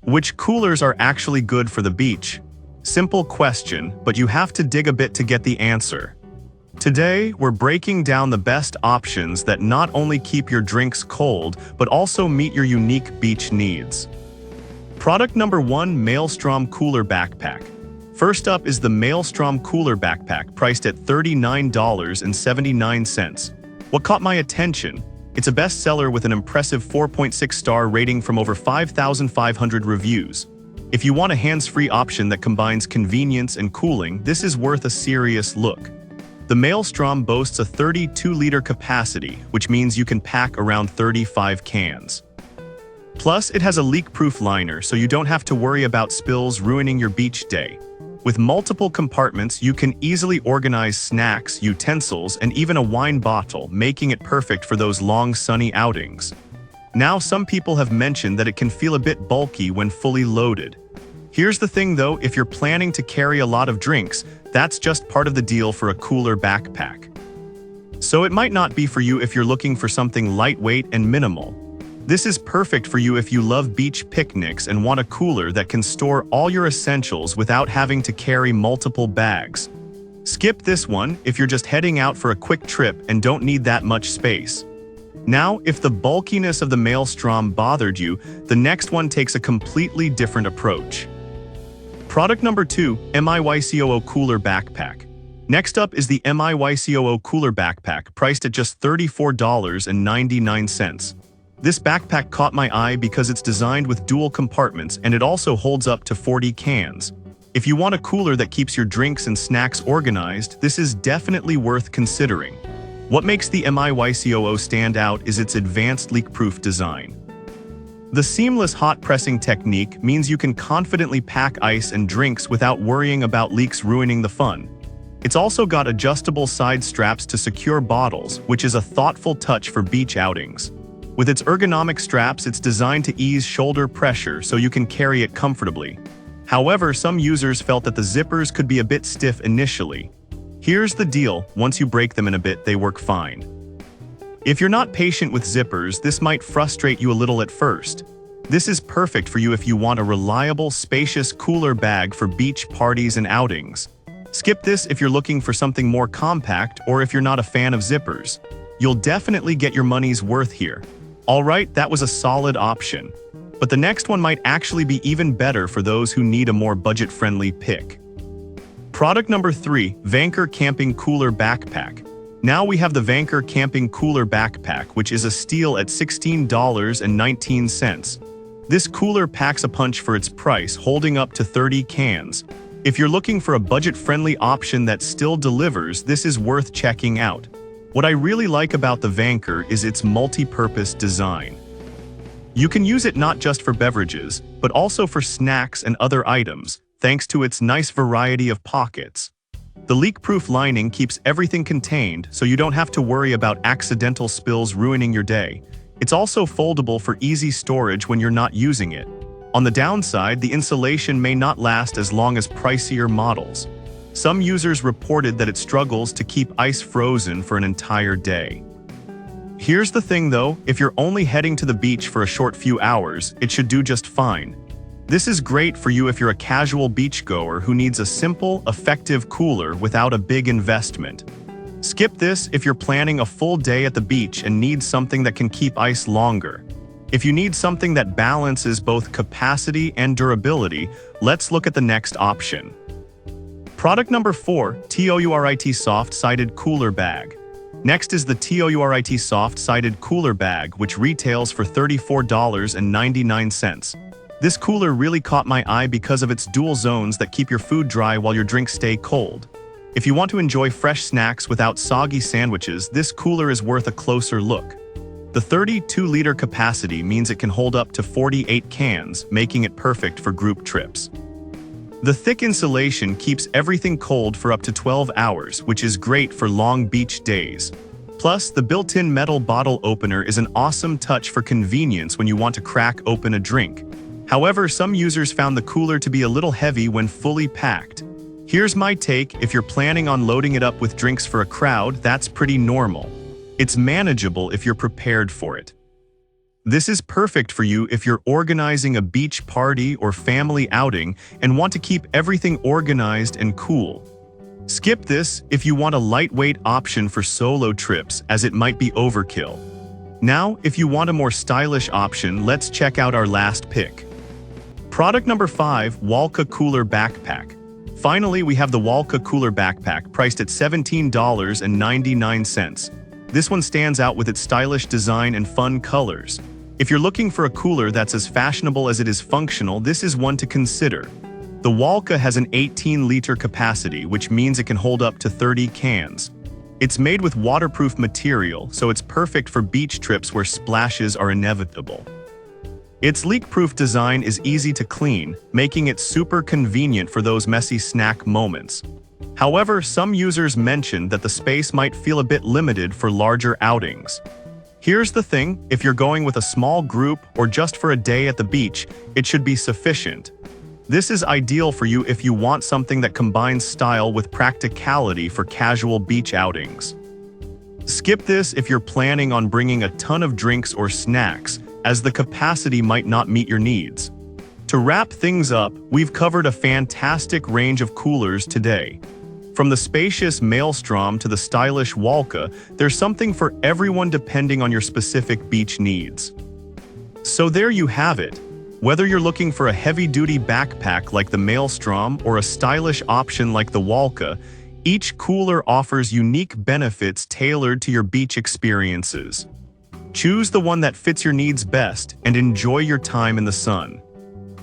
Which coolers are actually good for the beach? Simple question, but you have to dig a bit to get the answer. Today, we're breaking down the best options that not only keep your drinks cold, but also meet your unique beach needs. Product number 1, Maelstrom Cooler Backpack. First up is the Maelstrom Cooler Backpack, priced at $39.79. What caught my attention? It's a bestseller with an impressive 4.6-star rating from over 5,500 reviews. If you want a hands-free option that combines convenience and cooling, this is worth a serious look. The Maelstrom boasts a 32-liter capacity, which means you can pack around 35 cans. Plus, it has a leak-proof liner, so you don't have to worry about spills ruining your beach day. With multiple compartments, you can easily organize snacks, utensils, and even a wine bottle, making it perfect for those long sunny outings. Now, some people have mentioned that it can feel a bit bulky when fully loaded. Here's the thing though, if you're planning to carry a lot of drinks, that's just part of the deal for a cooler backpack. So it might not be for you if you're looking for something lightweight and minimal. This is perfect for you if you love beach picnics and want a cooler that can store all your essentials without having to carry multiple bags. Skip this one if you're just heading out for a quick trip and don't need that much space. Now, if the bulkiness of the Maelstrom bothered you, the next one takes a completely different approach. Product number 2, MIYCOO Cooler Backpack. Next up is the MIYCOO Cooler Backpack, priced at just $34.99. This backpack caught my eye because it's designed with dual compartments and it also holds up to 40 cans. If you want a cooler that keeps your drinks and snacks organized, this is definitely worth considering. What makes the MIYCOO stand out is its advanced leak-proof design. The seamless hot pressing technique means you can confidently pack ice and drinks without worrying about leaks ruining the fun. It's also got adjustable side straps to secure bottles, which is a thoughtful touch for beach outings. With its ergonomic straps, it's designed to ease shoulder pressure so you can carry it comfortably. However, some users felt that the zippers could be a bit stiff initially. Here's the deal, once you break them in a bit, they work fine. If you're not patient with zippers, this might frustrate you a little at first. This is perfect for you if you want a reliable, spacious cooler bag for beach parties and outings. Skip this if you're looking for something more compact or if you're not a fan of zippers. You'll definitely get your money's worth here. Alright, that was a solid option. But the next one might actually be even better for those who need a more budget-friendly pick. Product number 3, Vanker Camping Cooler Backpack. Now we have the Vanker Camping Cooler Backpack, which is a steal at $16.19. This cooler packs a punch for its price, holding up to 30 cans. If you're looking for a budget-friendly option that still delivers, this is worth checking out. What I really like about the Vanker is its multi-purpose design. You can use it not just for beverages, but also for snacks and other items, thanks to its nice variety of pockets. The leak-proof lining keeps everything contained, so you don't have to worry about accidental spills ruining your day. It's also foldable for easy storage when you're not using it. On the downside, the insulation may not last as long as pricier models. Some users reported that it struggles to keep ice frozen for an entire day. Here's the thing though, if you're only heading to the beach for a short few hours, it should do just fine. This is great for you if you're a casual beachgoer who needs a simple, effective cooler without a big investment. Skip this if you're planning a full day at the beach and need something that can keep ice longer. If you need something that balances both capacity and durability, let's look at the next option. Product number 4, TOURIT Soft-Sided Cooler Bag. Next is the TOURIT Soft-Sided Cooler Bag, which retails for $34.99. This cooler really caught my eye because of its dual zones that keep your food dry while your drinks stay cold. If you want to enjoy fresh snacks without soggy sandwiches, this cooler is worth a closer look. The 32-liter capacity means it can hold up to 48 cans, making it perfect for group trips. The thick insulation keeps everything cold for up to 12 hours, which is great for long beach days. Plus, the built-in metal bottle opener is an awesome touch for convenience when you want to crack open a drink. However, some users found the cooler to be a little heavy when fully packed. Here's my take: if you're planning on loading it up with drinks for a crowd, that's pretty normal. It's manageable if you're prepared for it. This is perfect for you if you're organizing a beach party or family outing and want to keep everything organized and cool. Skip this if you want a lightweight option for solo trips, as it might be overkill. Now, if you want a more stylish option, let's check out our last pick. Product number 5, Walka Cooler Backpack. Finally, we have the Walka Cooler Backpack, priced at $17.99. This one stands out with its stylish design and fun colors. If you're looking for a cooler that's as fashionable as it is functional, this is one to consider. The Walka has an 18-liter capacity, which means it can hold up to 30 cans. It's made with waterproof material, so it's perfect for beach trips where splashes are inevitable. Its leak-proof design is easy to clean, making it super convenient for those messy snack moments. However, some users mentioned that the space might feel a bit limited for larger outings. Here's the thing, if you're going with a small group or just for a day at the beach, it should be sufficient. This is ideal for you if you want something that combines style with practicality for casual beach outings. Skip this if you're planning on bringing a ton of drinks or snacks, as the capacity might not meet your needs. To wrap things up, we've covered a fantastic range of coolers today. From the spacious Maelstrom to the stylish Walka, there's something for everyone depending on your specific beach needs. So there you have it. Whether you're looking for a heavy-duty backpack like the Maelstrom or a stylish option like the Walka, each cooler offers unique benefits tailored to your beach experiences. Choose the one that fits your needs best and enjoy your time in the sun.